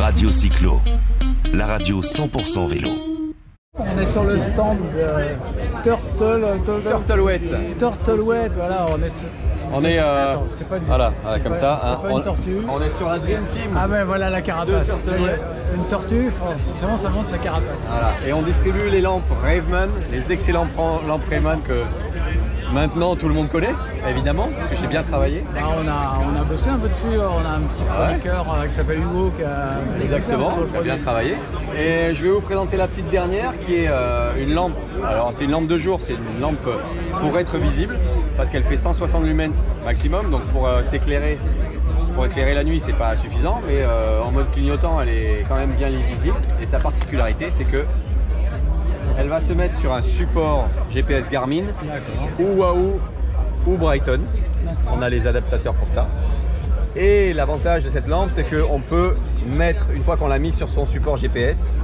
Radio Cyclo, la radio 100% vélo. On est sur le stand de Turtlewet, voilà, Attends, c'est pas voilà, comme ça. C'est pas une tortue. On est sur un Dream Team. Ah ben voilà la carapace. Une tortue, forcément ça monte sa carapace. Voilà. Et on distribue les lampes Raveman, les excellentes lampes Raveman que maintenant tout le monde connaît, évidemment, parce que j'ai bien travaillé. Ah, on a bossé un peu dessus, on a un petit chroniqueur qui s'appelle Hugo qui a... Exactement, qui a bien travaillé. Et je vais vous présenter la petite dernière qui est une lampe. Alors c'est une lampe de jour, c'est une lampe pour être visible, parce qu'elle fait 160 lumens maximum, donc pour s'éclairer. Pour éclairer la nuit, c'est pas suffisant, mais en mode clignotant, elle est quand même bien visible. Et sa particularité, c'est que elle va se mettre sur un support GPS Garmin ou Wahoo ou Brighton. On a les adaptateurs pour ça. Et l'avantage de cette lampe, c'est qu'on peut mettre, une fois qu'on l'a mis sur son support GPS,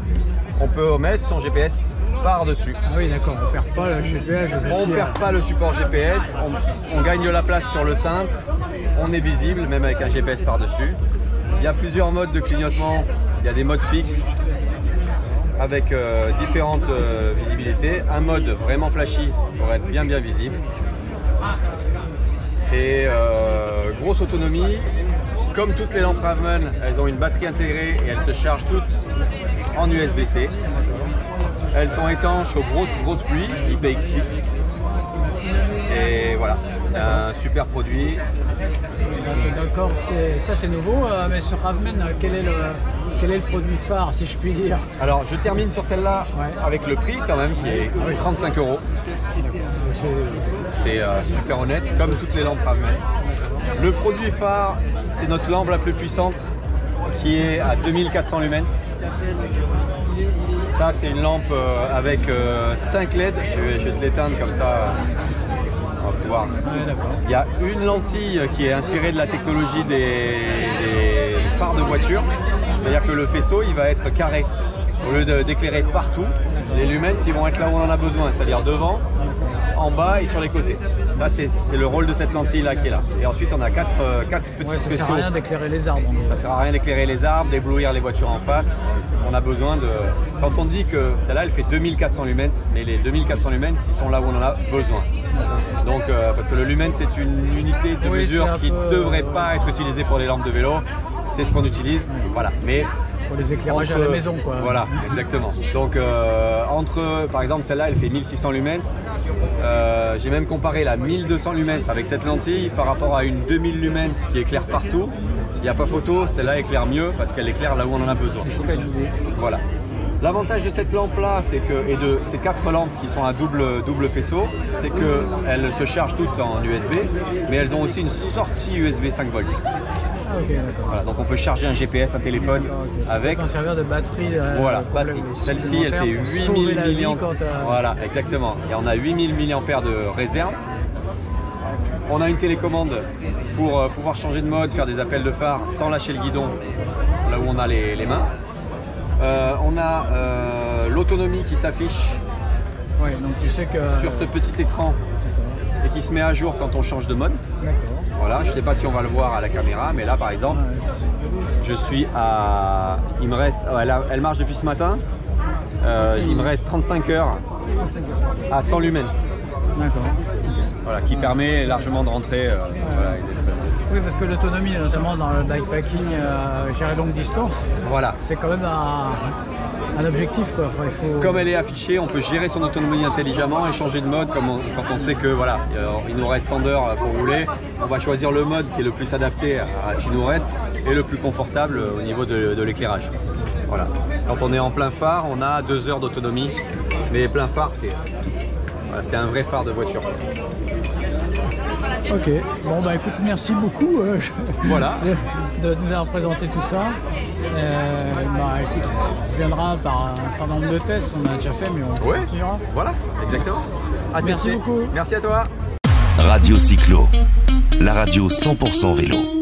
on peut mettre son GPS par-dessus. Ah oui, d'accord, on perd pas le GPS. On ne perd pas le support GPS, on gagne de la place sur le cintre, on est visible, même avec un GPS par-dessus. Il y a plusieurs modes de clignotement, il y a des modes fixes avec différentes visibilités. Un mode vraiment flashy pour être bien visible. Et grosse autonomie. Comme toutes les lampes Raveman, elles ont une batterie intégrée et elles se chargent toutes en USB-C. Elles sont étanches aux grosses pluies, IPX6. Et voilà, c'est un super produit. D'accord, ça c'est nouveau, mais sur Raveman, quel est le produit phare, si je puis dire? Alors je termine sur celle-là avec le prix quand même, qui est 35 €. C'est super honnête, comme toutes les lampes Raveman. Le produit phare, c'est notre lampe la plus puissante, qui est à 2400 lumens. Ça, c'est une lampe avec 5 LED. Je vais te l'éteindre comme ça. On va pouvoir. Il y a une lentille qui est inspirée de la technologie des phares de voiture. C'est-à-dire que le faisceau, il va être carré. Au lieu d'éclairer partout, les lumens, ils vont être là où on en a besoin, c'est-à-dire devant, en bas et sur les côtés. Ça, c'est le rôle de cette lentille-là qui est là. Et ensuite, on a quatre petits faisceaux. Ça sert à rien d'éclairer les arbres. Ça sert à rien d'éclairer les arbres, d'éblouir les voitures en face. On a besoin de... Quand on dit que celle-là, elle fait 2400 lumens, mais les 2400 lumens, ils sont là où on en a besoin. Donc, parce que le lumen, c'est une unité de mesure qui ne devrait pas être utilisée pour les lampes de vélo. C'est ce qu'on utilise, voilà. Mais pour les éclairages à la maison, quoi. Voilà, exactement. Donc, par exemple, celle-là, elle fait 1600 lumens. J'ai même comparé la 1200 lumens avec cette lentille par rapport à une 2000 lumens qui éclaire partout. Il n'y a pas photo, celle-là éclaire mieux parce qu'elle éclaire là où on en a besoin. Voilà. L'avantage de cette lampe-là, c'est que, et de ces 4 lampes qui sont à double faisceau, c'est qu'elles se chargent toutes en USB, mais elles ont aussi une sortie USB 5 volts. Ah, ok, d'accord. Voilà, donc on peut charger un GPS, un téléphone avec. On peut s'en servir de batterie. Voilà, batterie. Celle-ci, elle fait 8000 mAh. Voilà, exactement. Et on a 8000 mAh de réserve. On a une télécommande pour pouvoir changer de mode, faire des appels de phare sans lâcher le guidon, là où on a les mains. On a l'autonomie qui s'affiche donc tu sais que... sur ce petit écran et qui se met à jour quand on change de mode. Voilà, je ne sais pas si on va le voir à la caméra, mais là par exemple, je suis à... Il me reste... Elle marche depuis ce matin. Il me reste 35 heures à 100 lumens. D'accord. Voilà, qui permet largement de rentrer. Voilà, oui, parce que l'autonomie, notamment dans le bikepacking, gérer longue distance, voilà. C'est quand même un objectif, quoi. Enfin, il faut... Comme elle est affichée, on peut gérer son autonomie intelligemment et changer de mode quand on sait que voilà, il nous reste tant d'heures pour rouler. On va choisir le mode qui est le plus adapté à ce qui nous reste et le plus confortable au niveau de l'éclairage. Voilà. Quand on est en plein phare, on a 2 heures d'autonomie, mais plein phare, c'est un vrai phare de voiture. Ok, bon bah écoute, merci beaucoup voilà. de nous avoir présenté tout ça. Bah écoute, on viendra par un certain nombre de tests, on a déjà fait, mais on continuera. Voilà, exactement. Merci beaucoup. Merci à toi. Radio Cyclo, la radio 100% vélo.